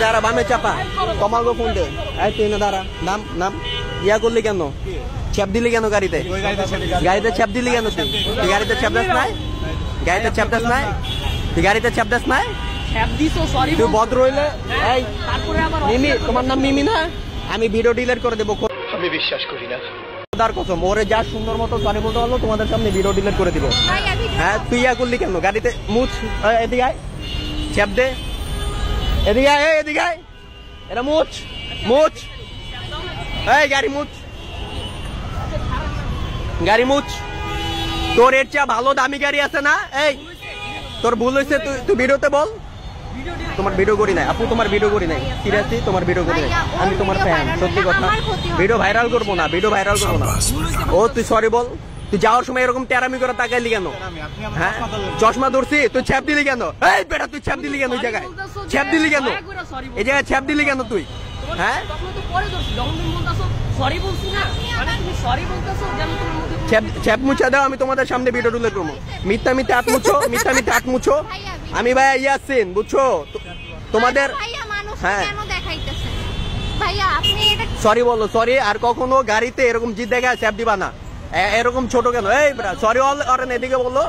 দাঁড়া বামে চাপা কমাল গো ফোন দে তুই না দাঁড়া নাম নাম ইয়া করলি কেন ছেপ দিলি কেন গাড়িতে গাড়িতে ছেপ দিলি কেন তুই গাড়িতে ছেপ দাস নাই গাড়িতে ছেপ দাস নাই তুই গাড়িতে ছেপ দাস নাই তুই ভদ্র হইলে এই মিমি তোমার নাম মিমি না আমি ভিডিও ডিলিট করে দেবো আমি বিশ্বাস করি না তার কসম ওরে যা সুন্দর মতো সরি বলতে পারলো তোমাদের সামনে ভিডিও ডিলিট করে দিব হ্যাঁ তুই ইয়া করলি কেন গাড়িতে মুছ এদিকে আয় ছেপ দে এদিকে আয় এদিকে আয় এটা মুছ মুছ এই গাড়ি মুছ গাড়ি মুছ তোর এর চেয়ে ভালো দামি গাড়ি আছে না এই তোর ভুল হয়েছে তুই ভিডিওতে বল তোমার ভিডিও করি নাই আপু তোমার ভিডিও করি নাই সিরিয়াসলি তোমার ভিডিও করি নাই আমি তোমার ফ্যান সত্যি কথা ভিডিও ভাইরাল করবো না ভিডিও ভাইরাল করবো না ও তুই সরি বল তুই যাওয়ার সময় এরকম তেরামি করে তাকাইলি কেন হ্যাঁ চশমা ধরছি তুই ছ্যাপ দিলি কেন এই বেটা তুই ছ্যাপ দিলি কেন ওই জায়গায় ছ্যাপ দিলি কেন এই জায়গায় ছ্যাপ দিলি কেন তুই হ্যাঁ ছ্যাপ মুছা দাও আমি তোমাদের সামনে ভিডিও তুলে করবো মিথ্যা মিথ্যা হাত মুছো মিথ্যা মিথ্যা হাত মুছো আমি ভাইয়া ইয়াসিন বুঝছো তোমাদের হ্যাঁ সরি বলো সরি আর কখনো গাড়িতে এরকম জিদ দেখা ছ্যাপ দিবা না এরকম ছোট কেন এই সরি অল এদিকে বলো